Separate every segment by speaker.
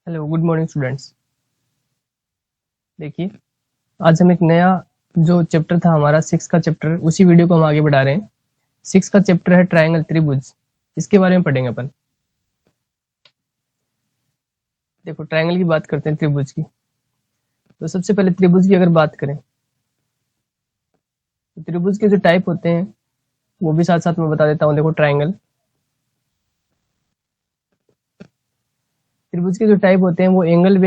Speaker 1: Hello, good morning students. देखिए, आज हम एक नया जो चैप्टर था हमारा 6 का चैप्टर, उसी वीडियो को हम आगे बढ़ा रहे हैं। 6 का चैप्टर है ट्रायंगल, त्रिभुज। इसके बारे में पढ़ेंगे अपन। देखो, ट्रायंगल की बात करते हैं, त्रिभुज की। तो सबसे पहले त्रिभुज की अगर बात करें तो त्रिभुज के जो टाइप होते हैं वो भी साथ साथ में बता देता हूँ। देखो, ट्रायंगल, त्रिभुज के जो टाइप होते हैं वो एंगल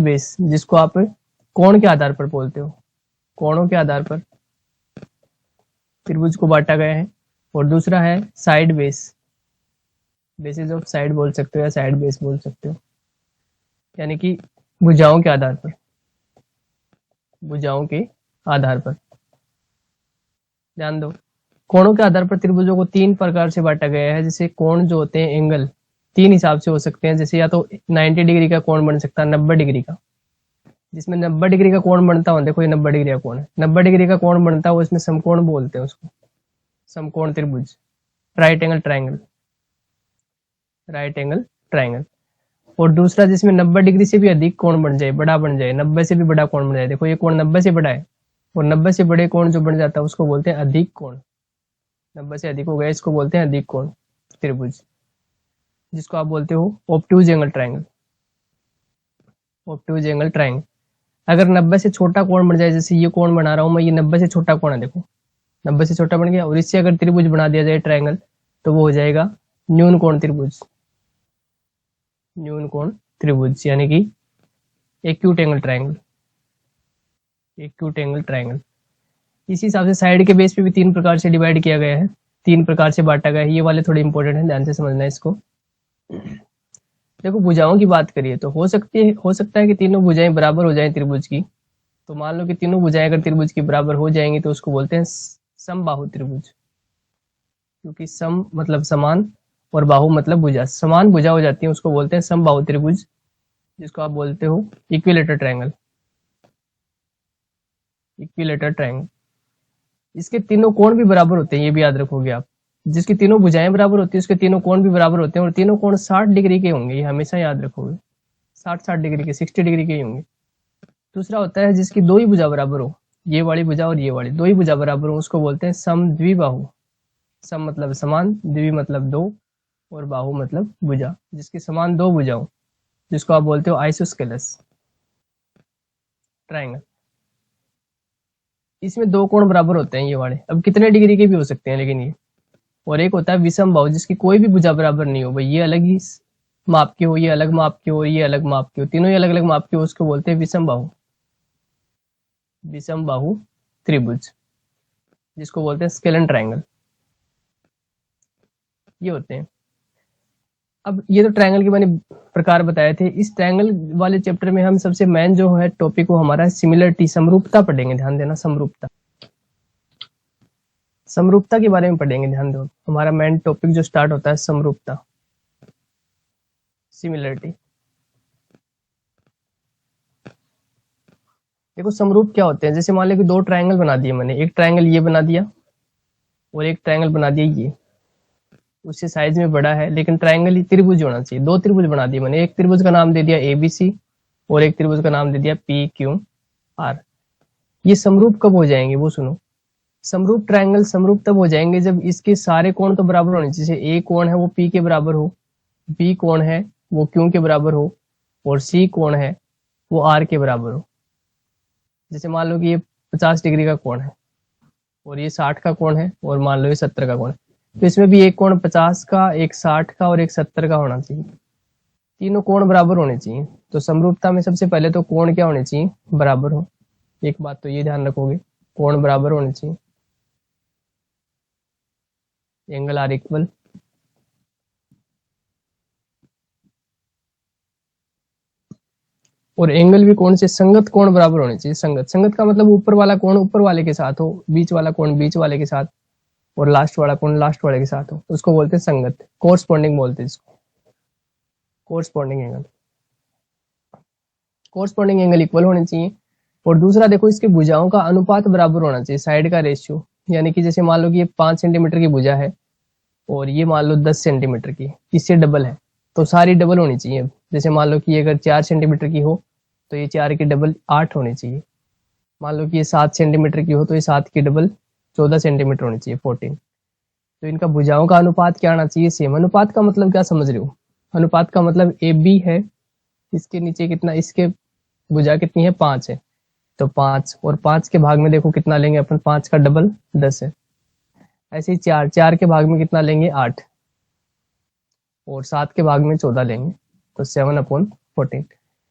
Speaker 1: बेस जिसको आप कोण के आधार पर बोलते हो, कोणों के आधार पर त्रिभुज को बांटा गया है। और दूसरा है साइड बेसिस ऑफ साइड बोल सकते हो या साइड बेस बोल सकते हो, यानी कि भुजाओं के आधार पर, भुजाओं के आधार पर। ध्यान दो, कोणों के आधार पर त्रिभुजों को 3 प्रकार से बांटा गया है। जैसे कोण जो होते हैं एंगल 3 हिसाब से हो सकते हैं। जैसे या तो 90 डिग्री का कोण बन सकता है, 90 डिग्री का, जिसमें 90 डिग्री का कोण बनता हो। देखो, ये 90 डिग्री का कोण है, 90 डिग्री का कोण बनता हो, इसमें समकोण बोलते हैं उसको, समकोण त्रिभुज, right angle triangle, right angle triangle. और दूसरा जिसमें 90 डिग्री से भी अधिक कोण बन जाए, बड़ा बन जाए, 90 से भी बड़ा कोण बन जाए। देखो, ये कोण 90 से बड़ा है और 90 से बड़े कोण जो बन जाता है उसको बोलते हैं अधिक कोण। 90 से अधिक हो गया, इसको बोलते हैं अधिक कोण त्रिभुज, जिसको आप बोलते हो ऑब्टयूज एंगल ट्राइंगल, ऑब्टयूज एंगल ट्राइंगल। अगर 90 से छोटा कोण बन जाए, जैसे ये कोण बना रहा हूं मैं, ये 90 से छोटा कोण है, देखो 90 से छोटा बन गया, और इससे अगर त्रिभुज बना दिया जाए ट्राइंगल, तो वो हो जाएगा न्यून कोण त्रिभुज, न्यून कोण त्रिभुज, यानी कि acute angle triangle, acute angle triangle. इसी हिसाब से साइड के बेस पे भी 3 प्रकार से डिवाइड किया गया है, 3 प्रकार से बांटा गया है। ये वाले थोड़े इंपॉर्टेंट है, ध्यान से समझना है इसको। देखो, भुजाओं की बात करिए तो हो सकता है कि तीनों भुजाएं बराबर हो जाएं त्रिभुज की। तो मान लो कि तीनों भुजाएं अगर त्रिभुज की बराबर हो जाएंगी तो उसको बोलते हैं समबाहु त्रिभुज, क्योंकि सम मतलब समान और बाहु मतलब भुजा, समान भुजा हो जाती है, उसको बोलते हैं समबाहु त्रिभुज, जिसको आप बोलते हो इक्विलेटरल ट्रायंगल, इक्विलेटरल ट्रायंगल। इसके तीनों कोण भी बराबर होते हैं, ये भी याद रखोगे आप। जिसकी तीनों भुजाएं बराबर होती है उसके तीनों कोण भी बराबर होते हैं, और तीनों कोण 60 डिग्री के होंगे, ये हमेशा याद रखोगे। 60 डिग्री के, 60 डिग्री के ही होंगे। दूसरा होता है जिसकी दो ही भुजा बराबर हो, ये वाली भुजा और ये वाली दो ही भुजा बराबर हो, उसको बोलते हैं समद्विबाहु। सम मतलब समान, द्वि मतलब दो, और बाहु मतलब भुजा, जिसकी समान दो भुजा हो, जिसको आप बोलते हो आइसोस्केलस ट्रायंगल। इसमें दो कोण बराबर होते हैं ये वाले, अब कितने डिग्री के भी हो सकते हैं लेकिन ये। और एक होता है विषम बाहु, जिसकी कोई भी भुजा बराबर नहीं हो, भाई ये अलग ही माप की हो, ये अलग माप की हो, ये अलग माप की हो, तीनों ही अलग अलग माप की हो, उसको बोलते हैं विषम बाहु, विषम बाहु त्रिभुज, जिसको बोलते हैं स्केलन ट्रायंगल। ये होते हैं। अब ये तो ट्रायंगल के मैंने प्रकार बताए थे। इस ट्रायंगल वाले चैप्टर में हम सबसे मेन जो है टॉपिक वो हमारा सिमिलरिटी, समरूपता पढ़ेंगे। ध्यान देना, समरूपता, समरूपता के बारे में पढ़ेंगे। ध्यान दो, हमारा मेन टॉपिक जो स्टार्ट होता है समरूपता, सिमिलरिटी। देखो, समरूप क्या होते हैं। जैसे मान लो कि 2 ट्रायंगल बना दिए मैंने, एक ट्रायंगल ये बना दिया और एक ट्रायंगल बना दिया ये, उससे साइज में बड़ा है, लेकिन ट्रायंगल ही त्रिभुज होना चाहिए। 2 त्रिभुज बना दिए मैंने, एक त्रिभुज का नाम दे दिया ABC और एक त्रिभुज का नाम दे दिया PQR। ये समरूप कब हो जाएंगे वो सुनो। समरूप ट्रायंगल समरूप तब हो जाएंगे जब इसके सारे कोण तो बराबर होने चाहिए। जैसे A कोण है वो P के बराबर हो, B कोण है वो Q के बराबर हो, और C कोण है वो R के बराबर हो। जैसे मान लो कि ये 50 डिग्री का कोण है और ये 60 का कोण है, और मान लो ये 70 का कोण है, तो इसमें भी एक कोण 50 का, एक 60 का और एक 70 का होना चाहिए। तीनों कोण बराबर होने चाहिए। तो समरूपता में सबसे पहले तो कोण क्या होने चाहिए, बराबर हो। एक बात तो ये ध्यान रखोगे, कोण बराबर होने चाहिए, एंगल आर इक्वल। और एंगल भी कोण से संगत कोण बराबर होने चाहिए। संगत का मतलब ऊपर वाला कोण ऊपर वाले के साथ हो, बीच वाला कोण बीच वाले के साथ, और लास्ट वाला कोण लास्ट वाले के साथ हो, उसको बोलते हैं संगत, कोरस्पॉन्डिंग बोलते हैं इसको, corresponding angle. Corresponding angle equal होने चाहिए। और दूसरा देखो, इसके भुजाओं का अनुपात बराबर होना चाहिए, साइड का रेशियो। यानी कि जैसे मान लो कि ये 5 सेंटीमीटर की भुजा है और ये मान लो 10 सेंटीमीटर की, इससे डबल है, तो सारी डबल होनी चाहिए। जैसे मान लो कि ये अगर 4 सेंटीमीटर की हो तो ये 4 की डबल 8 होनी चाहिए। मान लो कि ये 7 सेंटीमीटर की हो तो ये 7 की डबल 14 सेंटीमीटर होनी चाहिए, 14। तो इनका भुजाओं का अनुपात क्या आना चाहिए? सेम। अनुपात का मतलब क्या समझ रहे हो? अनुपात का मतलब ए बी है, इसके नीचे कितना, इसके भुजा कितनी है? 5 है, तो 5 और 5 के भाग में देखो कितना लेंगे अपन, 5 का डबल 10 है। ऐसे ही 4, 4 के भाग में कितना लेंगे? 8, और 7 के भाग में 14 लेंगे, तो 7/14।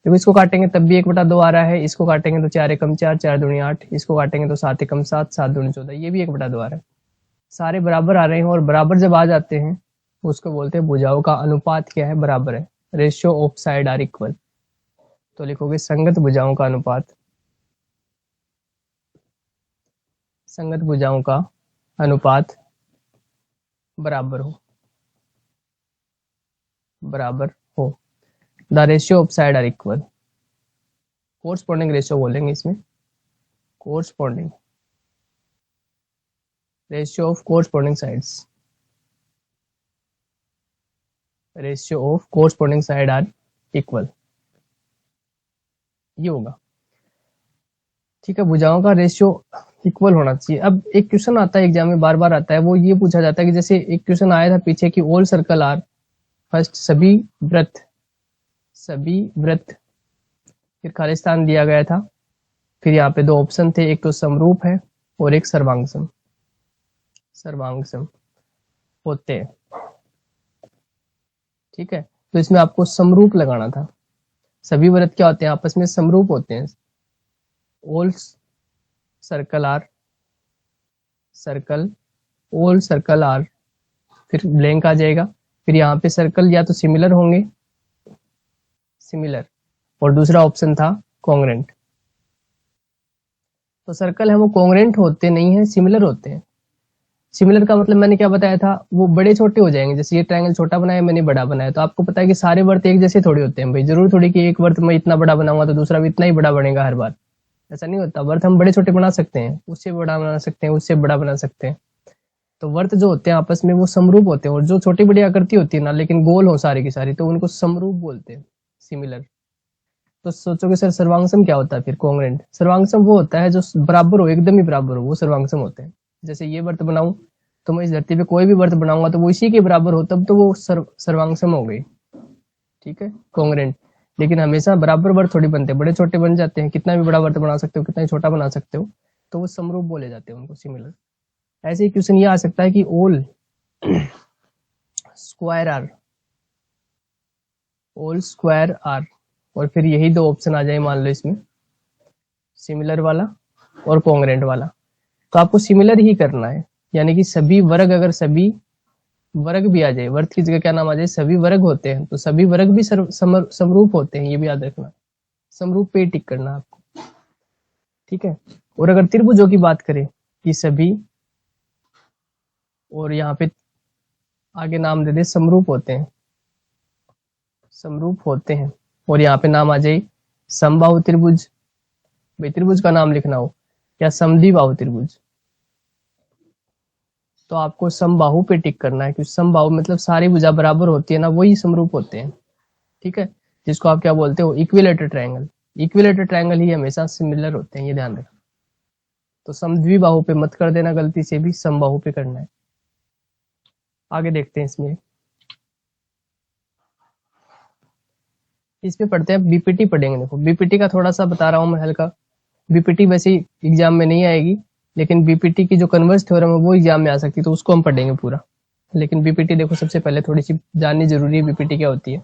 Speaker 1: देखो इसको काटेंगे तब भी 1/2 आ रहा है, इसको काटेंगे तो 4 एकम 4, 4 दूनी 8, इसको काटेंगे तो 7 एकम 7, 7 दूनी 14, ये भी 1/2 आ रहा है। सारे बराबर आ रहे हैं, और बराबर जब आ जाते हैं उसको बोलते हैं भुजाओं का अनुपात क्या है? बराबर है। Ratio of side are equal. तो लिखोगे संगत भुजाओं का अनुपात, संगत भुजाओं का अनुपात बराबर हो, बराबर हो। The ratio of side are equal. Corresponding ratio बोलेंगे इसमें, corresponding ratio of corresponding sides, ratio of corresponding side are equal, ये होगा। ठीक है, भुजाओं का रेशियो इक्वल होना चाहिए। अब एक क्वेश्चन आता है एग्जाम में, बार बार आता है, वो ये पूछा जाता है कि जैसे एक क्वेश्चन आया था पीछे कि ऑल सर्कल आर, फर्स्ट सभी वृत्त, सभी वृत्त, फिर खालिस्तान दिया गया था, फिर यहाँ पे 2 ऑप्शन थे, एक तो समरूप है और एक सर्वांगसम, सर्वांगसम होते हैं। ठीक है, तो इसमें आपको समरूप लगाना था। सभी वृत्त क्या होते हैं? आपस में समरूप होते हैं। All circle are, circle, all circle are, फिर ब्लैंक आ जाएगा, फिर यहाँ पे सर्कल या तो सिमिलर होंगे, सिमिलर, और दूसरा ऑप्शन था कॉन्ग्रेंट। तो सर्कल है वो कॉन्ग्रेंट होते नहीं है, सिमिलर होते हैं। सिमिलर का मतलब मैंने क्या बताया था, वो बड़े छोटे हो जाएंगे। जैसे ये ट्रायंगल छोटा बनाया, मैंने बड़ा बनाया, तो आपको पता है कि सारे वर्त एक जैसे थोड़ी होते हैं भाई। जरूर थोड़ी कि एक वर्त में इतना बड़ा बनाऊंगा तो दूसरा भी इतना ही बड़ा बनेगा हर बार, ऐसा नहीं होता। वर्त हम बड़े छोटे बना सकते हैं, उससे बड़ा बना सकते हैं, उससे बड़ा बना सकते हैं। तो वर्त जो होते हैं आपस में वो समरूप होते हैं, और जो छोटी बड़ी आकृति होती है ना लेकिन गोल हो सारी की सारी, तो उनको समरूप बोलते हैं, सिमिलर। तो सोचोगे सर सर्वांगसम क्या होता है? फिर कॉन्ग्रेंट। सर्वांगसम वो होता है जो बराबर हो, एकदम ही बराबर हो, वो सर्वांगसम होते हैं। जैसे ये वर्त बनाऊं तो मैं इस धरती पे कोई भी वर्त बनाऊंगा तो वो इसी के बराबर हो, तब तो वो सर्वांगसम हो गई। ठीक है, कॉन्ग्रेंट। लेकिन हमेशा बराबर वर्त थोड़ी बनते, बड़े छोटे बन जाते हैं। कितना भी बड़ा वर्त बना सकते हो, कितना ही छोटा बना सकते हो, तो वो समरूप बोले जाते हैं उनको, सिमिलर। ऐसे ही क्वेश्चन ये आ सकता है कि all square are, all square are, और फिर यही 2 ऑप्शन आ जाए मान लो इसमें, सिमिलर वाला और कॉन्ग्रेंट वाला। तो आपको सिमिलर ही करना है, यानी कि सभी वर्ग, अगर सभी वर्ग भी आ जाए, वर्ग की जगह क्या नाम आ जाए, सभी वर्ग होते हैं, तो सभी वर्ग भी समरूप होते हैं, ये भी याद रखना। समरूप पे टिक करना आपको। ठीक है, और अगर त्रिभुजों की बात करें कि सभी, और यहाँ पे आगे नाम दे दे समरूप होते हैं, समरूप होते हैं, और यहाँ पे नाम आ जाए समबाहु त्रिभुज, भाई त्रिभुज का नाम लिखना हो, या समद्विबाहु त्रिभुज, तो आपको समबाहु पे टिक करना है, क्योंकि समबाहु मतलब सारी भुजा बराबर होती है ना, वही समरूप होते हैं। ठीक है, जिसको आप क्या बोलते हो, इक्विलेटर ट्रायंगल। इक्विलेटर ट्रायंगल ही हमेशा सिमिलर होते हैं, ये ध्यान रखना। तो समद्विबाहु पे मत कर देना गलती से भी, समबाहु पे करना है। आगे देखते हैं इसमें, इसमें पढ़ते हैं बीपीटी पढ़ेंगे। देखो बीपीटी का थोड़ा सा बता रहा हूँ मैं हल्का। बीपीटी वैसे एग्जाम में नहीं आएगी, लेकिन बीपीटी की जो कन्वर्स थ्योरम है वो एग्जाम में आ सकती है, तो उसको हम पढ़ेंगे पूरा। लेकिन बीपीटी देखो सबसे पहले थोड़ी सी जाननी जरूरी है, बीपीटी क्या होती है।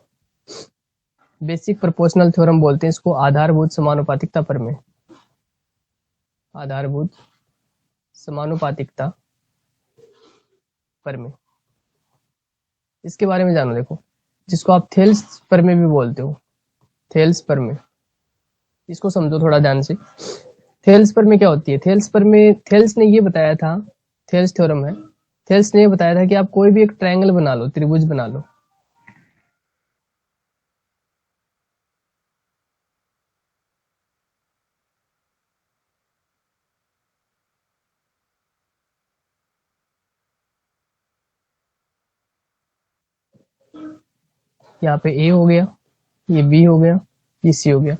Speaker 1: बेसिक प्रोपोर्शनल थ्योरम बोलते हैं इसको, आधारभूत समानुपातिकता प्रमेय, आधारभूत समानुपातिकता प्रमेय, इसके बारे में जानो। देखो जिसको आप थेल्स प्रमेय भी बोलते हो, थेल्स प्रमेय, इसको समझो थोड़ा ध्यान से। थेल्स प्रमेय क्या होती है? थेल्स प्रमेय, थेल्स ने ये बताया था, थेल्स थ्योरम है, थेल्स ने ये बताया था कि आप कोई भी एक ट्रायंगल बना लो, त्रिभुज बना लो, यहाँ पे ए हो गया, ये बी हो गया, ये सी हो गया।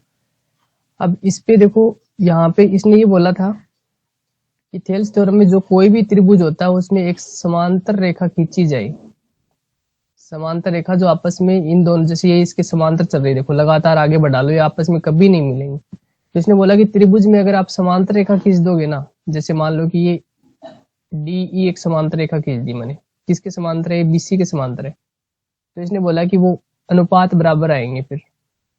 Speaker 1: अब इस पे देखो, यहाँ पे इसने ये बोला था कि थेल्स थ्योरम में जो कोई भी त्रिभुज होता है उसमें एक समांतर रेखा खींची जाए। समांतर रेखा जो आपस में इन दोनों, जैसे ये इसके समांतर चल रही है, देखो लगातार आगे बढ़ा लो, ये आपस में कभी नहीं मिलेंगे। तो इसने बोला कि त्रिभुज में अगर आप समांतर रेखा खींच दोगे ना, जैसे मान लो कि ये डी ई एक समांतर रेखा खींच दी मैंने, किसके समांतर है, बीसी के समांतर है। तो इसने बोला कि वो अनुपात बराबर आएंगे, फिर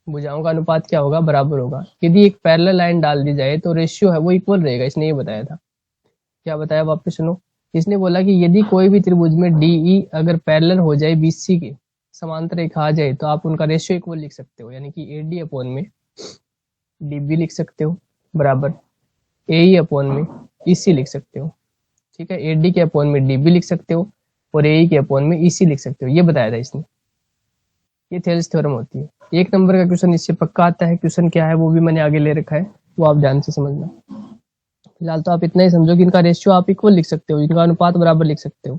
Speaker 1: भुजाओं का अनुपात क्या होगा, बराबर होगा। यदि एक पैरेलल लाइन डाल दी जाए तो रेशियो है वो इक्वल रहेगा, इसने ये बताया था। क्या बताया वापस सुनो। इसने बोला कि यदि कोई भी त्रिभुज में डीई अगर पैरेलल हो जाए बीसी के, समांतर रेखा आ जाए, तो आप उनका रेशियो इक्वल लिख सकते हो, यानी कि एडी अपॉन में डीबी लिख सकते हो बराबर एई अपॉन में ईसी लिख सकते हो। ठीक है, एडी के अपॉन में डीबी लिख सकते हो और एई के अपॉन में ईसी लिख सकते हो, ये बताया था इसने। ये थेल्स थ्योरम होती है। एक नंबर का क्वेश्चन इससे पक्का आता है। क्वेश्चन क्या है वो भी मैंने आगे ले रखा है, वो आप ध्यान से समझना। फिलहाल तो आप इतना ही समझो कि इनका रेशियो आप इक्वल लिख सकते हो, इनका अनुपात बराबर लिख सकते हो।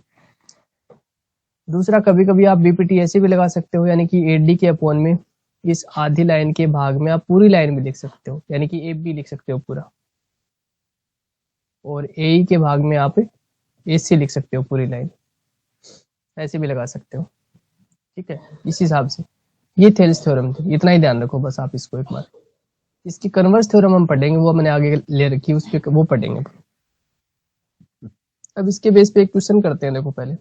Speaker 1: दूसरा, कभी कभी आप बीपीटी ऐसे भी लगा सकते हो, यानी कि एडी के अपॉन में इस आधी लाइन के भाग में आप पूरी लाइन भी लिख सकते हो, यानी कि एफ भी लिख सकते हो पूरा, और एई के भाग में आप एसी लिख सकते हो पूरी लाइन, ऐसे भी लगा सकते हो। ठीक है, इस हिसाब से ये थेल्स थ्योरम थी, इतना ही ध्यान रखो बस आप इसको एक बार। इसकी कन्वर्स थ्योरम हम पढ़ेंगे, वो मैंने आगे ले रखी है, उस पर वो पढ़ेंगे। अब इसके बेस पे एक क्वेश्चन करते हैं। देखो पहले,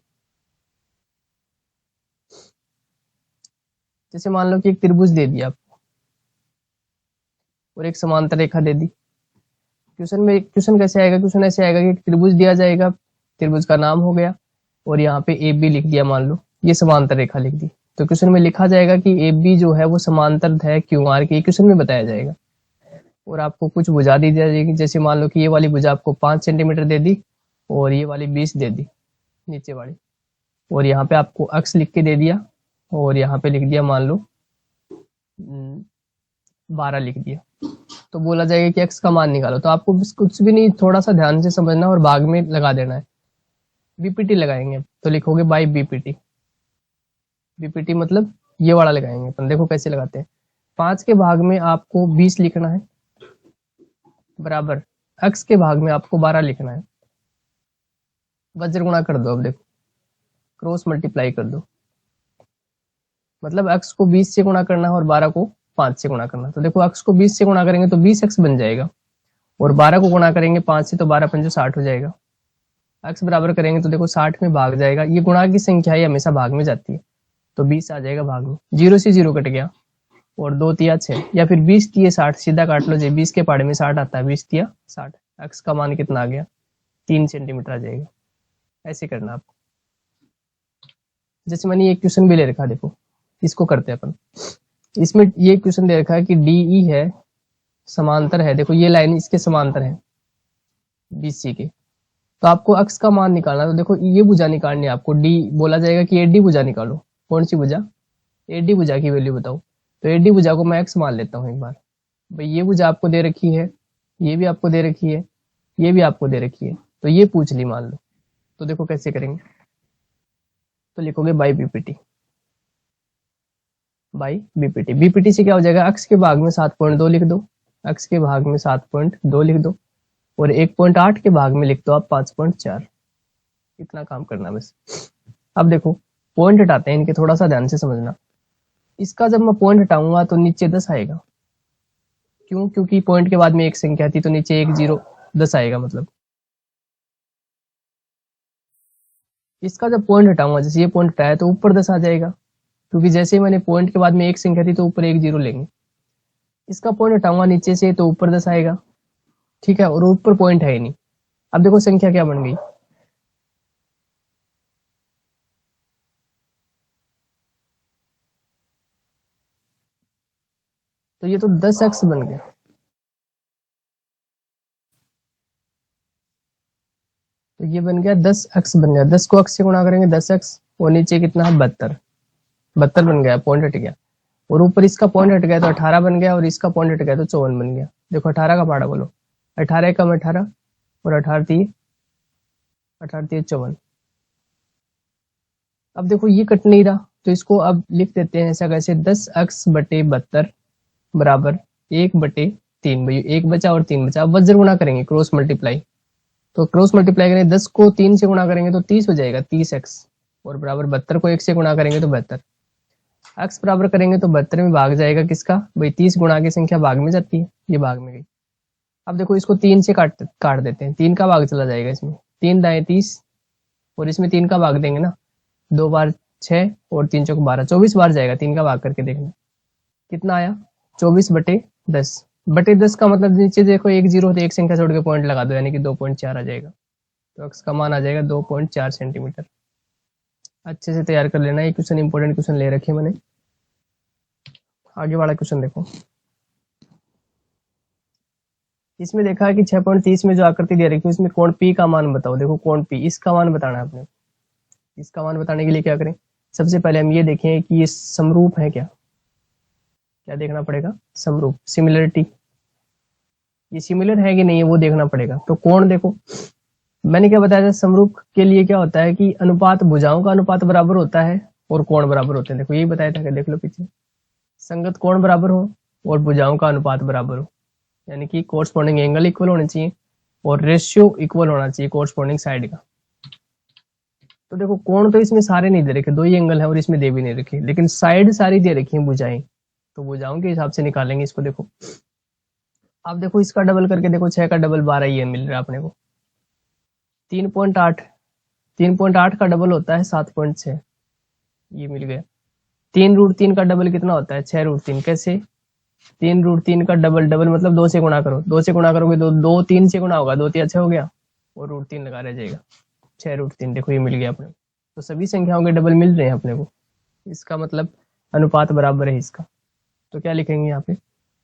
Speaker 1: जैसे मान लो कि एक त्रिभुज दे दिया आपको और एक समांतर रेखा दे दी। क्वेश्चन कैसे आएगा, क्वेश्चन ऐसे आएगा कि एक त्रिभुज दिया जाएगा, त्रिभुज का नाम हो गया, और यहाँ पे ए बी लिख दिया, मान लो ये समांतर रेखा लिख दी। तो क्वेश्चन में लिखा जाएगा कि ए बी जो है वो समांतर है क्यू आर के, क्वेश्चन में बताया जाएगा। और आपको कुछ भुजा दी जाएगी, जैसे मान लो कि ये वाली भुजा आपको 5 सेंटीमीटर दे दी और ये वाली 20 दे दी नीचे वाली, और यहाँ पे आपको अक्स लिख के दे दिया, और यहाँ पे लिख दिया मान लो 12 लिख दिया। तो बोला जाएगा कि एक्स का मान निकालो। तो आपको कुछ भी नहीं, थोड़ा सा ध्यान से समझना और भाग में लगा देना है। बीपीटी लगाएंगे तो लिखोगे बाई बीपीटी। बीपीटी मतलब ये वाला लगाएंगे अपन, देखो कैसे लगाते हैं। 5 के भाग में आपको 20 लिखना है बराबर एक्स के भाग में आपको 12 लिखना है। वज्र गुणा कर दो, अब देखो क्रॉस मल्टीप्लाई कर दो, मतलब एक्स को 20 से गुणा करना है और 12 को 5 से गुणा करना। तो देखो एक्स को 20 से गुणा करेंगे तो 20 एक्स बन जाएगा, और 12 को गुणा करेंगे 5 से तो 12 पंजे 60 हो जाएगा। एक्स बराबर करेंगे तो देखो 60 में भाग जाएगा, ये गुणा की संख्या ही हमेशा भाग में जाती है, तो 20 आ जाएगा भाग में। 0 से 0 कट गया, और 2 तिया 6, या फिर 20 तिये 60, सीधा काट लो जी, 20 के पाड़े में 60 आता है, 20 तिया 60। एक्स का मान कितना आ गया, 3 सेंटीमीटर आ जाएगा। ऐसे करना आपको। जैसे मैंने ये क्वेश्चन भी ले रखा, देखो इसको करते हैं अपन। इसमें ये क्वेश्चन दे रखा है कि डीई है, समांतर है, देखो ये लाइन इसके समांतर है बीसी के। तो आपको अक्स का मान निकालना, तो देखो ये भुजा निकालनी है आपको। डी बोला जाएगा कि एडी भुजा निकालो। कौन सी भुजा, एडी भुजा की वैल्यू बताओ। तो एडी भुजा को मैं एक्स मान लेता हूँ एक बार। भाई ये भुजा आपको दे रखी है, ये भी आपको दे रखी है, ये भी आपको दे रखी है, तो ये पूछ ली मान लो। तो देखो कैसे करेंगे, तो लिखोगे by BPT. By BPT, BPT से क्या हो जाएगा, अक्स के भाग में 7.2 लिख दो, अक्स के भाग में 7.2 लिख दो, और 1.8 के भाग में लिख दो आप 5.4। इतना काम करना बस। अब देखो पॉइंट हटाते हैं इनके, थोड़ा सा ध्यान से समझना। इसका जब मैं पॉइंट हटाऊंगा तो नीचे 10 आएगा। क्यों, क्योंकि पॉइंट के बाद में एक संख्या थी, तो नीचे 1 0 10 आएगा मतलब। इसका जब पॉइंट हटाऊंगा, जैसे ये पॉइंट हटाया तो ऊपर 10 आ जाएगा, क्योंकि जैसे ही मैंने पॉइंट के बाद में एक संख्या थी तो ऊपर 1 0 लेंगे। इसका पॉइंट हटाऊंगा नीचे से तो ऊपर 10 आएगा। ठीक है, और ऊपर पॉइंट है ही नहीं। अब देखो संख्या क्या बन गई, तो ये तो 10x बन गया। तो ये बन गया 10x बन गया। 10 को x से गुणा करेंगे 10x, और नीचे कितना है 72, 72 बन गया, पॉइंट हट गया। और ऊपर इसका पॉइंट हट गया तो 18 बन गया, और इसका पॉइंट हट गया तो 54 बन गया। देखो 18 का पाड़ा बोलो, 18 कम 18, और 18 3 54। अब देखो ये कट नहीं रहा, तो इसको अब लिख देते हैं ऐसा कैसे, 10x/72 बराबर 1/3। भाई 1 बचा और 3 बचा। अब वज्र गुणा करेंगे, क्रॉस मल्टीप्लाई। तो क्रॉस मल्टीप्लाई करेंगे, 10 को 3 से गुणा करेंगे तो 30 हो जाएगा, 30x, और बराबर 72 को 1 से गुणा करेंगे तो 72। x बराबर करेंगे तो 72 में भाग जाएगा किसका, भाई 30 गुणा की संख्या भाग में जाती है, ये भाग में गई। अब देखो इसको 3 से काट देते हैं, 3 का भाग चला जाएगा इसमें, 3 दाएं 30, और इसमें 3 का भाग देंगे ना, 2 बार 6 और 3 चौक 12, 24 बार जाएगा। 3 का भाग करके देखना कितना आया, 24/10। बटे 10 का मतलब नीचे देखो 1 0 तो एक संख्या छोड़ के पॉइंट लगा दो, यानी कि 2.4 आ जाएगा। तो x का मान आ जाएगा 2.4 सेंटीमीटर। अच्छे से तैयार कर लेना, ये क्वेश्चन इंपॉर्टेंट क्वेश्चन ले रखे मैंने। आगे वाला क्वेश्चन देखो, इसमें देखा है कि 6.30 में जो आकृति दे रखी है उसमें कोण P का मान बताओ। देखो कोण P, इसका मान बताना है आपने। इसका मान बताने के लिए क्या करें, सबसे पहले हम ये देखें कि ये समरूप है क्या। क्या देखना पड़ेगा, समरूप, सिमिलरिटी, ये सिमिलर है कि नहीं है वो देखना पड़ेगा। तो कोण देखो, मैंने क्या बताया था, समरूप के लिए क्या होता है कि अनुपात, भुजाओं का अनुपात बराबर होता है और कोण बराबर होते हैं। देखो यही बताया था कि देख लो पीछे, संगत कोण बराबर हो और भुजाओं का अनुपात बराबर हो, यानी कि कोरस्पॉन्डिंग एंगल इक्वल होने चाहिए और रेशियो इक्वल होना चाहिए कोरस्पॉन्डिंग साइड का। तो देखो कोण तो इसमें सारे नहीं दे रखे, 2 ही एंगल है और इसमें दे भी नहीं रखे, लेकिन साइड सारी दे रखी है भुजाएं, तो भुजाओं के हिसाब से निकालेंगे इसको। देखो अब देखो इसका डबल करके देखो, 6 का डबल 12 ये मिल रहा है अपने को, 3.8, 3.8 का डबल होता है 7.6, ये मिल गया। 3√3 का डबल कितना होता है, 6√3। कैसे, 3√3 का डबल, डबल मतलब 2 से गुणा करो, 2 से गुणा करोगे तो 2 3 से गुणा होगा, 2 3 अच्छा हो गया और √3 लगा रह जाएगा, 6√3। देखो ये मिल गया अपने, तो सभी संख्याओं के डबल मिल रहे हैं अपने को, इसका मतलब अनुपात बराबर है इसका। तो क्या लिखेंगे यहाँ पे,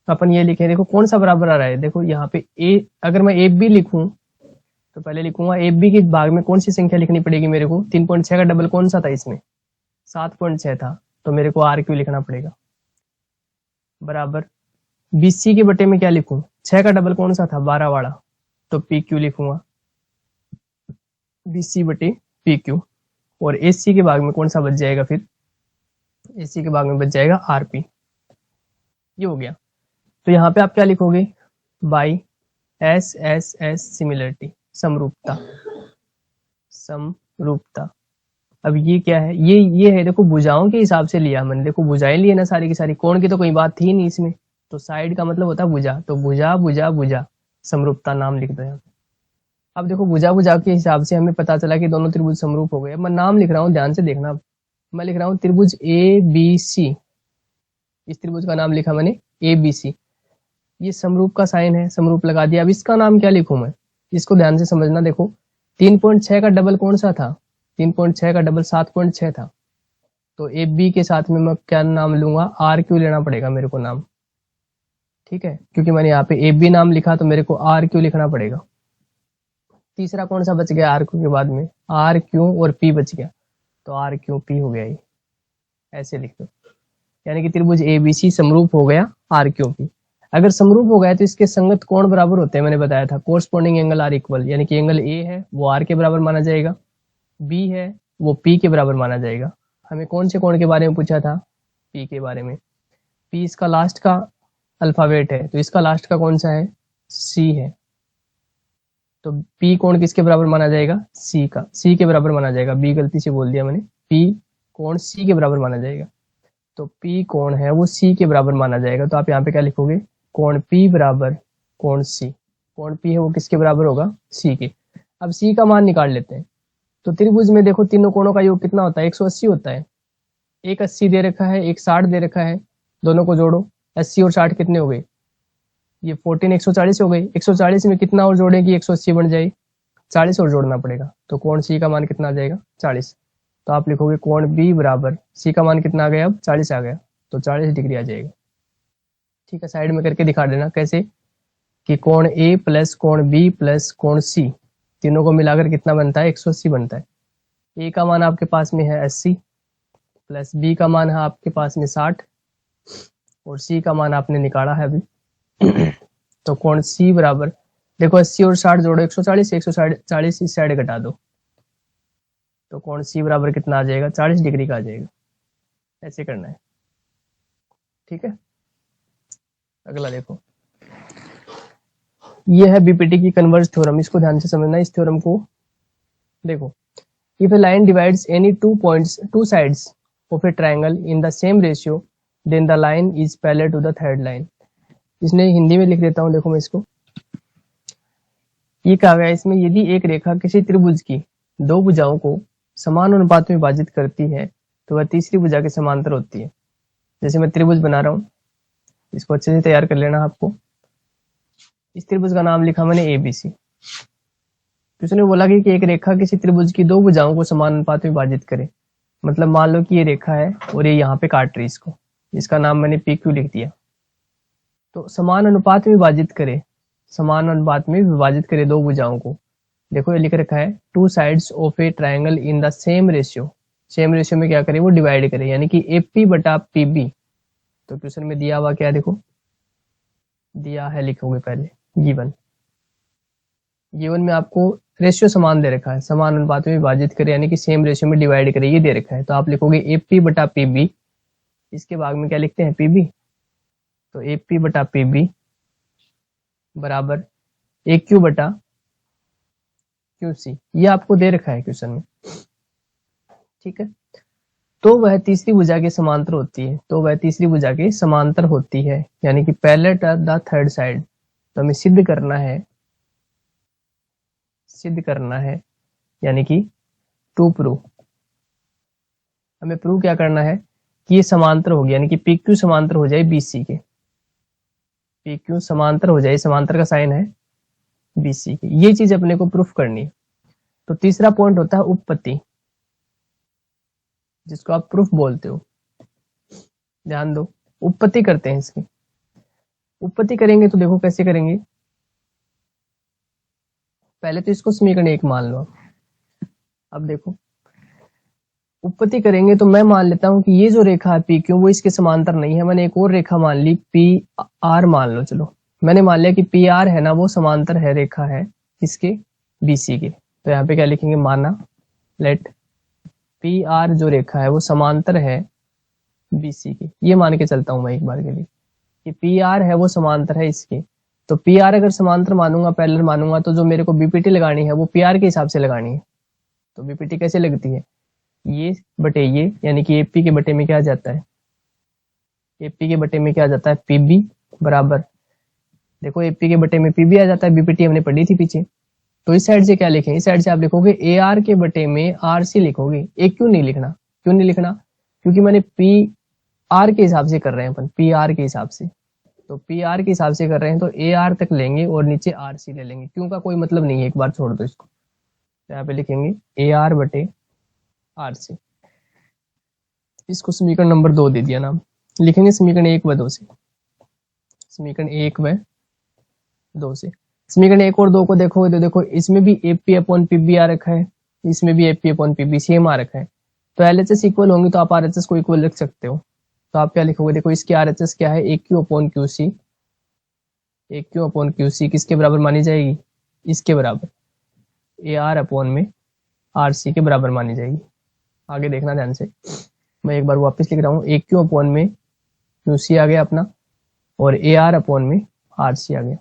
Speaker 1: अपन ये लिखें, देखो कौन सा बराबर आ रहा है, देखो यहाँ पे ए, अगर मैं AB लिखूं तो पहले लिखूंगा AB के भाग में कौन सी संख्या लिखनी पड़ेगी मेरे को, 3.6 का डबल कौन सा था इसमें, 7.6 था, तो मेरे को RQ लिखना पड़ेगा, बराबर BC के बटे में क्या लिखूं, 6 का डबल कौन सा था, 12 वाला, तो PQ लिखूंगा, BC बटे PQ। और AC के भाग में कौन सा बच जाएगा, फिर AC के भाग में बच जाएगा RP। ये हो गया। तो यहाँ पे आप क्या लिखोगे, बाई SSS सिमिलरिटी, समरूपता, समरूपता। अब ये क्या है, ये है, देखो भुजाओं के हिसाब से लिया मैंने, देखो भुजाएं लिए ना सारी की सारी, कोण की तो कोई बात थी नहीं इसमें, तो साइड का मतलब होता है भुजा, तो भुजा भुजा भुजा, समरूपता नाम लिख दो यहाँ पे। अब देखो भुजा भुजा के हिसाब से हमें पता चला कि दोनों त्रिभुज समरूप हो गए। मैं नाम लिख रहा हूँ, ध्यान से देखना, मैं लिख रहा हूँ त्रिभुज ABC, इस त्रिभुज का नाम लिखा मैंने ABC, ये समरूप का साइन है, समरूप लगा दिया। अब इसका नाम क्या लिखूं मैं, इसको ध्यान से समझना। देखो 3.6 का डबल कौन सा था, 3.6 का डबल 7.6 था, तो AB के साथ में मैं क्या नाम लूंगा, RQ लेना पड़ेगा मेरे को नाम, ठीक है, क्योंकि मैंने यहाँ पे AB नाम लिखा तो मेरे को RQ लिखना पड़ेगा। तीसरा कौन सा बच गया RQ के बाद में, RQ और P बच गया, तो RQP हो गया, ये ऐसे लिख दो, यानी कि त्रिभुज ABC समरूप हो गया RQP। अगर समरूप हो गया तो इसके संगत कोण बराबर होते हैं, मैंने बताया था, कोरस्पॉन्डिंग एंगल आर इक्वल, यानी कि एंगल A है वो R के बराबर माना जाएगा, B है वो P के बराबर माना जाएगा। हमें कौन से कोण के बारे में पूछा था, P के बारे में। P इसका लास्ट का अल्फाबेट है, तो इसका लास्ट का कौन सा है, C है, तो P कोण किसके बराबर माना जाएगा, C का, C के बराबर माना जाएगा, B गलती से बोल दिया मैंने, P कोण C के बराबर माना जाएगा, तो P कोण है वो C के बराबर माना जाएगा। तो आप यहाँ पे क्या लिखोगे, कोण P बराबर कोण C, कोण P है वो किसके बराबर होगा, C के। अब C का मान निकाल लेते हैं। तो त्रिभुज में देखो तीनों कोणों का योग कितना होता है, 180 होता है, एक 80 दे रखा है, एक 60 दे रखा है, दोनों को जोड़ो, 80 और 60 कितने हो गए, ये 14 140 हो गई। 140 में कितना और जोड़े कि 180 बन जाए, 40 और जोड़ना पड़ेगा, तो कोण C का मान कितना आ जाएगा, 40। तो आप लिखोगे कोण B बराबर, C का मान कितना आ गया, अब 40 आ गया, तो 40 डिग्री आ जाएगा। ठीक है, साइड में करके दिखा देना कैसे, कि कोण A प्लस कोण B प्लस कोण C तीनों को मिलाकर कितना बनता है, 180 बनता है। A का मान आपके पास में है 80 प्लस B का मान है आपके पास में 60 और C का मान आपने निकाला है अभी तो कोण C बराबर, देखो 80 और 60 जोड़ो 140, 140 इस साइड घटा दो, तो कोण C बराबर कितना आ जाएगा, 40 डिग्री का आ जाएगा। ऐसे करना है, ठीक है। अगला देखो, ये है बीपीटी की कन्वर्ज थ्योरम, इसको ध्यान से समझना। इस थ्योरम को देखो, if a line divides any two sides of a triangle in the same ratio then the line is parallel to the third line. इसने हिंदी में लिख देता हूं, देखो मैं इसको। ये कहा गया इसमें, यदि एक रेखा किसी त्रिभुज की दो भुजाओं को समान अनुपात में विभाजित करती है तो वह तीसरी भुजा के समांतर होती है। जैसे मैं त्रिभुज बना रहा हूं, इसको अच्छे से तैयार कर लेना आपको। इस त्रिभुज का नाम लिखा मैंने एबीसी। तो उसने बोला कि एक रेखा किसी त्रिभुज की दो भुजाओं को समान अनुपात में विभाजित करे। मतलब मान लो कि ये रेखा है और ये यहाँ पे काट रही इसको, इसका नाम मैंने पी क्यू लिख दिया। तो समान अनुपात में विभाजित करे, समान अनुपात में विभाजित करे दो भुजाओं को। देखो ये लिख रखा है to sides of a triangle in the same ratio. Same ratio में क्या करे, वो डिवाइड करे, यानी कि एपी बटा पीबी। तो क्वेश्चन में दिया हुआ क्या, देखो दिया है, लिखोगे पहले गिवन। गिवन में आपको रेशियो समान दे रखा है, समान अनुपात में विभाजित करे यानी कि सेम रेशियो में डिवाइड करे, ये दे रखा है। तो आप लिखोगे एपी बटा पीबी। इसके भाग में क्या लिखते हैं, पीबी। तो एपी बटा पीबी बराबर ए क्यू बटा क्यूसी, ये आपको दे रखा है क्वेश्चन में, ठीक है। तो वह तीसरी भुजा के समांतर होती है, तो वह तीसरी भुजा के समांतर होती है, यानी कि parallel to the third side. तो हमें सिद्ध करना है, यानी कि टू प्रूव, हमें प्रूव क्या करना है कि ये समांतर होगी, यानी कि पी क्यू समांतर हो जाए बीसी के, पी क्यू समांतर हो जाए, समांतर का साइन है बीसी के। ये चीज अपने को प्रूफ करनी है। तो तीसरा पॉइंट होता है उपपत्ति, जिसको आप प्रूफ बोलते हो। ध्यान दो, उपपत्ति करते हैं इसकी। उपपत्ति करेंगे तो देखो कैसे करेंगे, पहले तो इसको समीकरण 1 मान लो। अब देखो उपपत्ति करेंगे तो मैं मान लेता हूं कि ये जो रेखा है पी क्यू वो इसके समांतर नहीं है। मैंने एक और रेखा मान ली पी आर, मान लो, चलो मैंने मान लिया कि पी आर है ना, वो समांतर है, रेखा है किसके, बीसी के। तो यहाँ पे क्या लिखेंगे, माना लेट पी आर जो रेखा है वो समांतर है बीसी की। ये मान के चलता हूं मैं एक बार के लिए कि पी आर है वो समांतर है इसके। तो पी आर अगर समांतर मानूंगा, पैरेलल मानूंगा, तो जो मेरे को बीपीटी लगानी है वो पी आर के हिसाब से लगानी है। तो बीपीटी कैसे लगती है, ये बटे ये, यानी कि एपी के बटे में क्या आ जाता है, एपी के बटे में क्या आ जाता है, पीबी बराबर, देखो एपी के बटे में पीबी आ जाता है, बीपीटी हमने पढ़ी थी पीछे। तो इस साइड से क्या लिखें, इस साइड से आप लिखोगे ए आर के बटे में आर सी लिखोगे। ए क्यों नहीं लिखना, क्यों नहीं लिखना, क्योंकि मैंने पी आर के हिसाब से कर रहे हैं अपन, पी आर के हिसाब से। तो पी आर के हिसाब से कर रहे हैं तो ए आर तक लेंगे और नीचे आर सी ले लेंगे। क्यों का कोई मतलब नहीं है, एक बार छोड़ दो इसको। तो यहाँ पे लिखेंगे ए आर बटे आर सी। इसको समीकरण नंबर 2 दे दिया नाम, लिखेंगे समीकरण 1 व 2 से, समीकरण 1 व 2 से। समीकरण 1 और 2 को देखोगे तो देखो इसमें भी एपी अपॉन पीबी आ रखा है, इसमें भी एपी अपॉन पीबी सेम आ रखा है। तो एलएचएस इक्वल होंगे तो आप आरएचएस को इक्वल रख सकते हो। तो आप क्या लिखोगे, देखो इसकी आरएचएस क्या है, ए क्यू अपॉन क्यू सी, ए क्यू अपॉन क्यू सी किसके बराबर मानी जाएगी, इसके बराबर, ए आर अपॉन में आर सी के बराबर मानी जाएगी। आगे देखना ध्यान से, मैं एक बार वापस लिख रहा हूँ, ए क्यू अपॉन में क्यू सी आ गया अपना, और ए आर अपॉन में आर सी आ गया।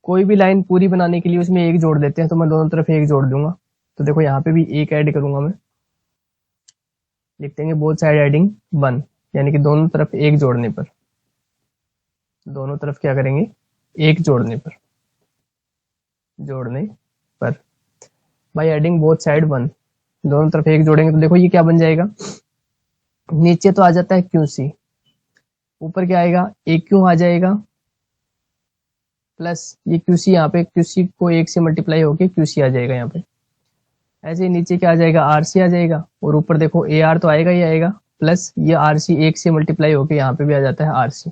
Speaker 1: कोई भी लाइन पूरी बनाने के लिए उसमें एक जोड़ देते हैं, तो मैं दोनों तरफ एक जोड़ दूंगा। तो देखो यहाँ पे भी एक ऐड करूंगा मैं, लिख देंगे बोथ साइड एडिंग 1, यानी कि दोनों तरफ एक जोड़ने पर, दोनों तरफ क्या करेंगे, एक जोड़ने पर, बाय एडिंग बोथ साइड 1, दोनों तरफ एक जोड़ेंगे तो देखो ये क्या बन जाएगा, नीचे तो आ जाता है क्यू सी, ऊपर क्या आएगा, ए क्यू आ जाएगा, प्लस ये क्यू सी, यहाँ पे क्यू सी को 1 से मल्टीप्लाई होके क्यू सी आ जाएगा यहाँ पे। ऐसे ही नीचे क्या आ जाएगा, आर सी आ जाएगा, और ऊपर देखो ए आर तो आएगा ही आएगा, प्लस ये आर सी 1 से मल्टीप्लाई होके यहाँ पे भी आ जाता है आर सी।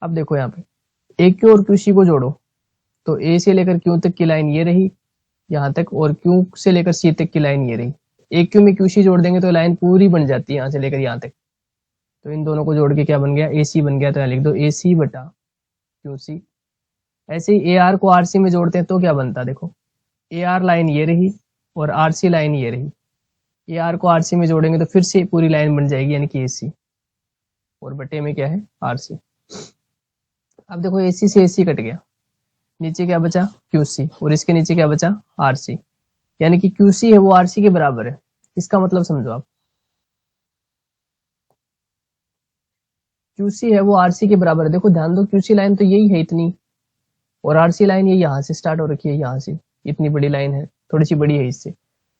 Speaker 1: अब देखो यहाँ पे ए क्यू और क्यू सी को जोड़ो, तो ए से लेकर क्यू तक की लाइन ये रही यहाँ तक, और क्यू से लेकर सी तक की लाइन ये रही। ए क्यू में क्यू सी जोड़ देंगे तो लाइन पूरी बन जाती है यहाँ से लेकर यहाँ तक। तो इन दोनों को जोड़ के क्या बन गया, ए सी बन गया। तो यहाँ लिख दो ए सी बटा क्यू सी। ऐसे ही ए आर को आर सी में जोड़ते हैं तो क्या बनता है, देखो ए आर लाइन ये रही और आर सी लाइन ये रही। ए आर को आर सी में जोड़ेंगे तो फिर से पूरी लाइन बन जाएगी, यानी कि ए सी, और बटे में क्या है आर सी। अब देखो ए सी से ए सी कट गया, नीचे क्या बचा क्यू सी, और इसके नीचे क्या बचा आर सी, यानी कि क्यू सी है वो आर सी के बराबर है। इसका मतलब समझो आप, क्यू सी है वो आर सी के बराबर है। देखो ध्यान दो, क्यू सी लाइन तो यही है इतनी, और आर सी लाइन ये यहाँ से स्टार्ट हो रखी है, यहाँ से इतनी बड़ी लाइन है, थोड़ी सी बड़ी है इससे।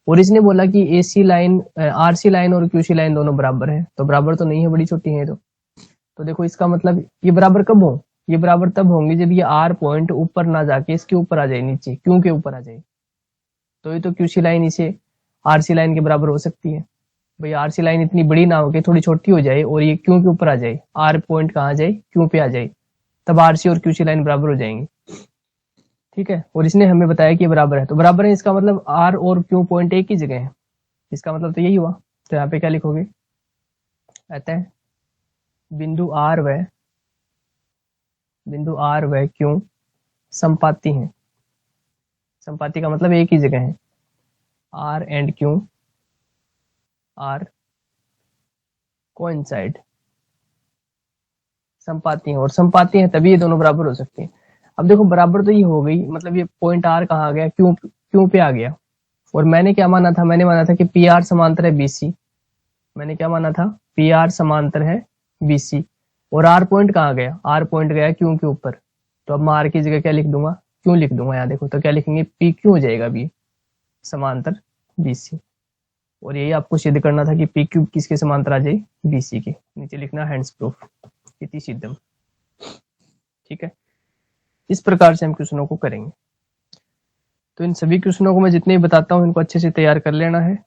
Speaker 1: और इसने बोला कि ए सी लाइन, आर सी लाइन और क्यू सी लाइन दोनों बराबर है, तो बराबर तो नहीं है, बड़ी छोटी है। तो देखो इसका मतलब ये बराबर कब हो, ये बराबर तब होंगे जब ये आर पॉइंट ऊपर ना जाके इसके ऊपर आ जाए, नीचे क्यू के ऊपर आ जाए, तो ये तो क्यू सी लाइन इसे आर सी लाइन के बराबर हो सकती है। भाई आर सी लाइन इतनी बड़ी ना हो के थोड़ी छोटी हो जाए और ये क्यू के ऊपर आ जाए, आर पॉइंट कहाँ जाए क्यू पे आ जाए, तब आर सी और क्यू सी लाइन बराबर हो जाएंगे। ठीक है, और इसने हमें बताया कि ये बराबर है, तो बराबर है इसका मतलब आर और क्यू पॉइंट एक ही जगह है, इसका मतलब तो यही हुआ। तो यहाँ पे क्या लिखोगे, कहते हैं बिंदु आर व क्यू संपाती हैं। संपाती का मतलब एक ही जगह है, R and Q R coincide, संपाती हैं, और संपाती हैं तभी ये दोनों बराबर हो सकती हैं। अब देखो बराबर तो ये हो गई, मतलब ये पॉइंट आर कहाँ आ गया, क्यू पे आ गया, और मैंने क्या माना था, मैंने माना था कि पी आर समांतर है बीसी, मैंने क्या माना था पी आर समांतर है बीसी, और आर पॉइंट कहाँ गया, आर पॉइंट गया क्यू के ऊपर, तो अब मैं आर की जगह क्या लिख दूंगा क्यू लिख दूंगा। यहाँ देखो तो क्या लिखेंगे पी क्यू हो जाएगा बी समांतर बीसी, और यही आपको सिद्ध करना था कि पी क्यू किसके समांतर आ जाए बीसी के, नीचे लिखना हैंड्स प्रूफ इति सिद्धम। ठीक है, इस प्रकार से हम क्वेश्चनों को करेंगे। तो इन सभी क्वेश्चनों को मैं जितने भी बताता हूँ इनको अच्छे से तैयार कर लेना है।